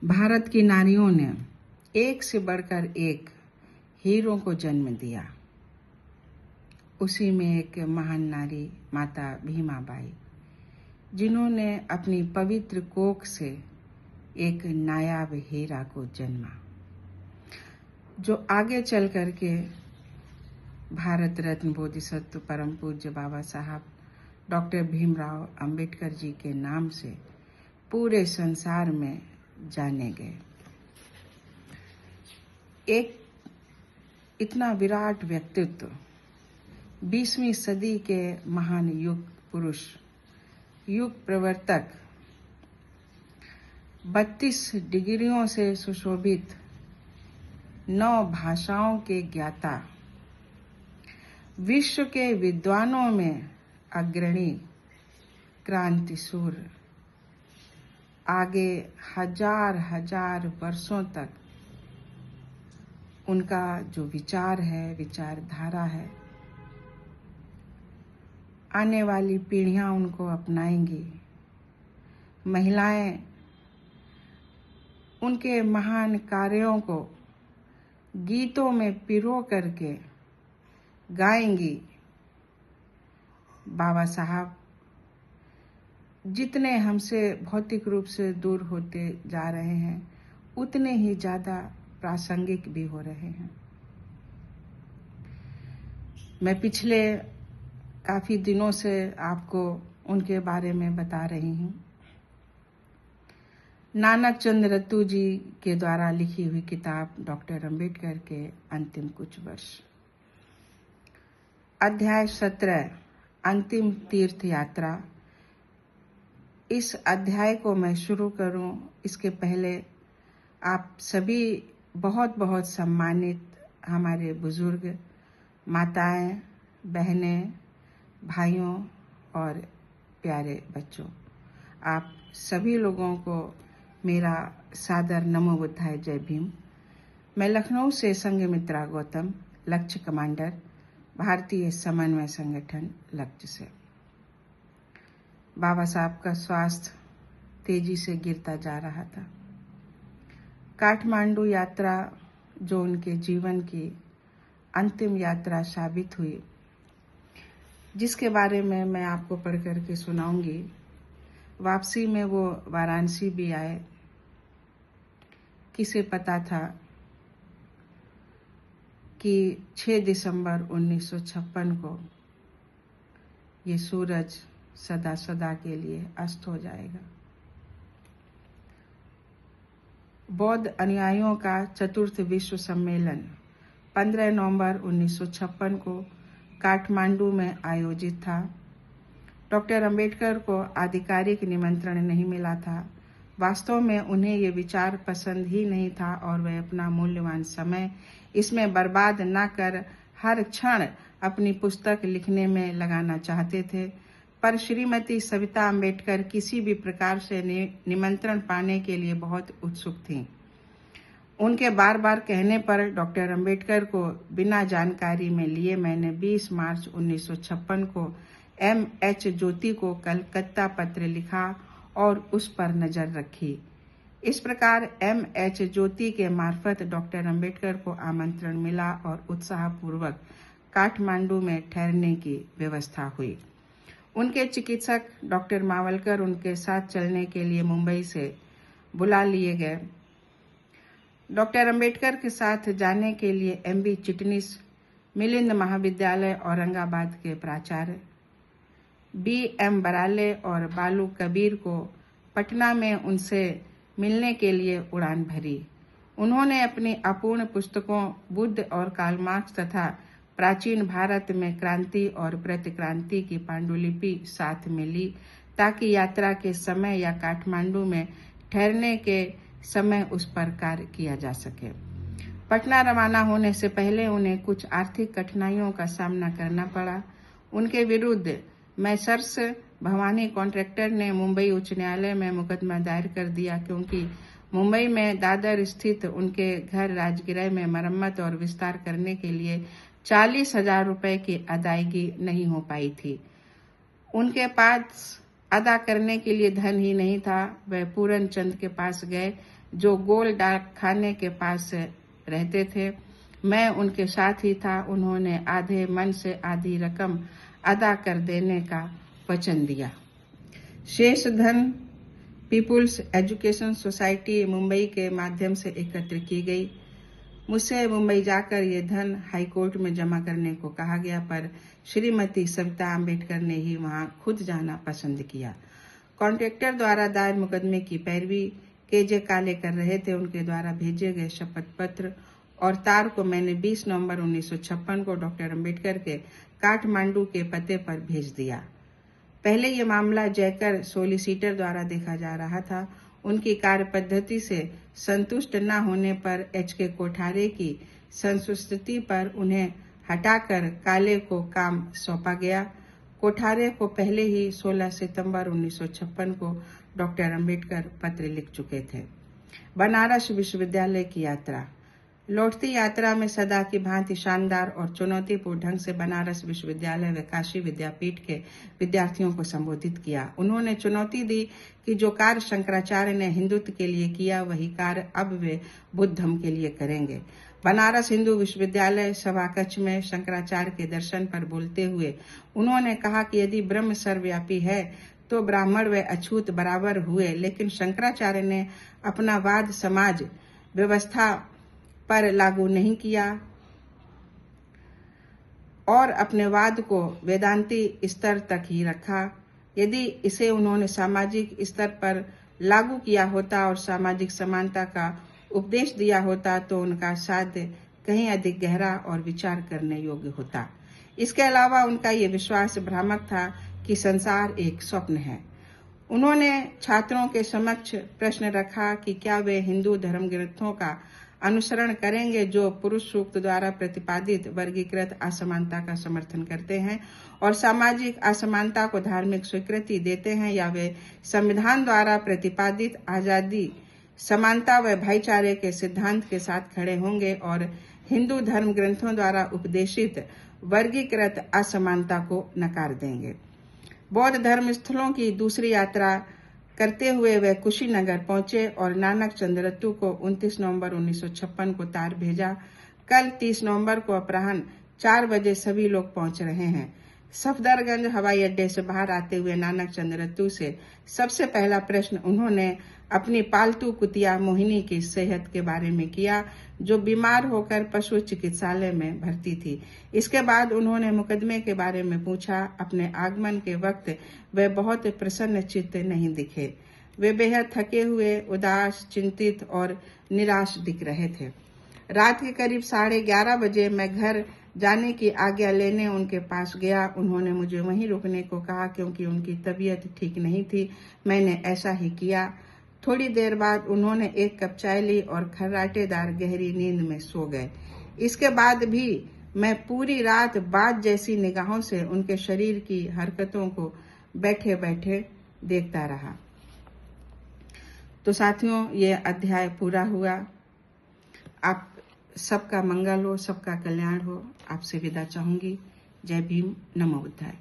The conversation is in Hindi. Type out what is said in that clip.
भारत की नारियों ने एक से बढ़कर एक हीरो को जन्म दिया। उसी में एक महान नारी माता भीमाबाई, जिन्होंने अपनी पवित्र कोख से एक नायाब हीरा को जन्मा, जो आगे चल करके भारत रत्न बोधिसत्व परम पूज्य बाबा साहब डॉक्टर भीमराव अंबेडकर जी के नाम से पूरे संसार में जाने गए। एक इतना विराट व्यक्तित्व, 20वीं सदी के महान युग पुरुष, युग प्रवर्तक, 32 डिग्रियों से सुशोभित, 9 भाषाओं के ज्ञाता, विश्व के विद्वानों में अग्रणी, क्रांतिसूर, आगे हजार वर्षों तक उनका जो विचार है, विचारधारा है, आने वाली पीढ़ियां उनको अपनाएंगी। महिलाएं उनके महान कार्यों को गीतों में पिरो करके गाएंगी। बाबा साहब जितने हमसे भौतिक रूप से दूर होते जा रहे हैं, उतने ही ज़्यादा प्रासंगिक भी हो रहे हैं। मैं पिछले काफ़ी दिनों से आपको उनके बारे में बता रही हूँ। नानक चंद रत्तू जी के द्वारा लिखी हुई किताब डॉक्टर अंबेडकर के अंतिम कुछ वर्ष, अध्याय 17, अंतिम तीर्थ यात्रा। इस अध्याय को मैं शुरू करूं, इसके पहले आप सभी बहुत बहुत सम्मानित हमारे बुजुर्ग, माताएं, बहनें, भाइयों और प्यारे बच्चों, आप सभी लोगों को मेरा सादर नमो बुद्धाय, जय भीम। मैं लखनऊ से संघमित्रा गौतम, लक्ष्य कमांडर, भारतीय समन्वय संगठन लक्ष्य से। बाबा साहब का स्वास्थ्य तेजी से गिरता जा रहा था। काठमांडू यात्रा, जो उनके जीवन की अंतिम यात्रा साबित हुई, जिसके बारे में मैं आपको पढ़ करके सुनाऊंगी। वापसी में वो वाराणसी भी आए। किसे पता था कि 6 दिसंबर 1956 को ये सूरज सदा सदा के लिए अस्त हो जाएगा। बौद्ध अनुयायियों का चतुर्थ विश्व सम्मेलन 15 नवंबर 1956 को काठमांडू में आयोजित था। डॉक्टर अंबेडकर को आधिकारिक निमंत्रण नहीं मिला था। वास्तव में उन्हें ये विचार पसंद ही नहीं था और वे अपना मूल्यवान समय इसमें बर्बाद न कर हर क्षण अपनी पुस्तक लिखने में लगाना चाहते थे। पर श्रीमती सविता अंबेडकर किसी भी प्रकार से निमंत्रण पाने के लिए बहुत उत्सुक थीं। उनके बार बार कहने पर डॉक्टर अंबेडकर को बिना जानकारी में लिए मैंने 20 मार्च 1956 को M.H. ज्योति को कलकत्ता पत्र लिखा और उस पर नजर रखी। इस प्रकार M.H. ज्योति के मार्फत डॉक्टर अंबेडकर को आमंत्रण मिला और उत्साहपूर्वक काठमांडू में ठहरने की व्यवस्था हुई। उनके चिकित्सक डॉक्टर मावलकर उनके साथ चलने के लिए मुंबई से बुला लिए गए। डॉक्टर अंबेडकर के साथ जाने के लिए M.B. चिटनिस, मिलिंद महाविद्यालय औरंगाबाद के प्राचार्य B.M. बराले और बालू कबीर को पटना में उनसे मिलने के लिए उड़ान भरी। उन्होंने अपनी अपूर्ण पुस्तकों बुद्ध और कार्ल मार्क्स तथा प्राचीन भारत में क्रांति और प्रतिक्रांति की पांडुलिपि साथ में ली, ताकि यात्रा के समय या काठमांडू में ठहरने के समय उस पर कार्य किया जा सके। पटना रवाना होने से पहले उन्हें कुछ आर्थिक कठिनाइयों का सामना करना पड़ा। उनके विरुद्ध मैसर्स भवानी कॉन्ट्रैक्टर ने मुंबई उच्च न्यायालय में मुकदमा दायर कर दिया, क्योंकि मुंबई में दादर स्थित उनके घर राजगृह में मरम्मत और विस्तार करने के लिए 40,000 रुपए की अदायगी नहीं हो पाई थी। उनके पास अदा करने के लिए धन ही नहीं था। वह पूरन चंद के पास गए, जो गोल डाक खाने के पास रहते थे। मैं उनके साथ ही था। उन्होंने आधे मन से आधी रकम अदा कर देने का वचन दिया। शेष धन पीपुल्स एजुकेशन सोसाइटी मुंबई के माध्यम से एकत्र की गई। मुझसे मुंबई जाकर ये धन हाईकोर्ट में जमा करने को कहा गया, पर श्रीमती सविता अम्बेडकर ने ही वहां खुद जाना पसंद किया। कॉन्ट्रैक्टर द्वारा दायर मुकदमे की पैरवी केजे काले कर रहे थे। उनके द्वारा भेजे गए शपथ पत्र और तार को मैंने 20 नवंबर 1956 को डॉक्टर अम्बेडकर के काठमांडू के पते पर भेज दिया। पहले ये मामला जयकर सोलिसिटर द्वारा देखा जा रहा था। उनकी कार्य पद्धति से संतुष्ट न होने पर एच.के. कोठारे की संस्तुति पर उन्हें हटाकर काले को काम सौंपा गया। कोठारे को पहले ही 16 सितंबर 1956 को डॉक्टर अम्बेडकर पत्र लिख चुके थे। बनारस विश्वविद्यालय की यात्रा। लौटती यात्रा में सदा की भांति शानदार और चुनौतीपूर्ण ढंग से बनारस विश्वविद्यालय व काशी विद्यापीठ के विद्यार्थियों को संबोधित किया। उन्होंने चुनौती दी कि जो कार्य शंकराचार्य ने हिंदुत्व के लिए किया, वही कार्य अब वे बुद्ध धर्म के लिए करेंगे। बनारस हिंदू विश्वविद्यालय सभा कक्ष में शंकराचार्य के दर्शन पर बोलते हुए उन्होंने कहा कि यदि ब्रह्म सर्वव्यापी है तो ब्राह्मण व अछूत बराबर हुए, लेकिन शंकराचार्य ने अपना वाद समाज व्यवस्था पर लागू नहीं किया और अपने वाद को वेदांती स्तर तक ही रखा। यदि इसे उन्होंने सामाजिक स्तर पर लागू किया होता और सामाजिक समानता का उपदेश दिया होता तो उनका साध्य कहीं अधिक गहरा और विचार करने योग्य होता। इसके अलावा उनका ये विश्वास भ्रामक था कि संसार एक स्वप्न है। उन्होंने छात्रों के समक्ष प्रश्न रखा कि क्या वे हिंदू धर्म ग्रंथों का अनुसरण करेंगे जो पुरुष सूक्त द्वारा प्रतिपादित वर्गीकृत असमानता का समर्थन करते हैं और सामाजिक असमानता को धार्मिक स्वीकृति देते हैं, या वे संविधान द्वारा प्रतिपादित आजादी, समानता व भाईचारे के सिद्धांत के साथ खड़े होंगे और हिंदू धर्म ग्रंथों द्वारा उपदेशित वर्गीकृत असमानता को नकार देंगे। बौद्ध धर्म स्थलों की दूसरी यात्रा करते हुए वे कुशीनगर पहुंचे और नानक चंद्रत्तु को 29 नवंबर 1956 को तार भेजा। कल 30 नवंबर को अपराह्न 4 बजे सभी लोग पहुंच रहे हैं। सफदरगंज हवाई अड्डे से बाहर आते हुए नानक चंद्रत्तु से सबसे पहला प्रश्न उन्होंने अपनी पालतू कुतिया मोहिनी की सेहत के बारे में किया, जो बीमार होकर पशु चिकित्सालय में भर्ती थी। इसके बाद उन्होंने मुकदमे के बारे में पूछा। अपने आगमन के वक्त वे बहुत प्रसन्न चित्त नहीं दिखे। वे बेहद थके हुए, उदास, चिंतित और निराश दिख रहे थे। रात के करीब 11:30 बजे मैं घर जाने की आज्ञा लेने उनके पास गया। उन्होंने मुझे वहीं रुकने को कहा क्योंकि उनकी तबीयत ठीक नहीं थी। मैंने ऐसा ही किया। थोड़ी देर बाद उन्होंने एक कप चाय ली और खर्राटेदार गहरी नींद में सो गए। इसके बाद भी मैं पूरी रात बाज जैसी निगाहों से उनके शरीर की हरकतों को बैठे बैठे देखता रहा। तो साथियों, ये अध्याय पूरा हुआ। आप सबका मंगल हो, सबका कल्याण हो। आपसे विदा चाहूंगी। जय भीम, नमो बुद्धाय।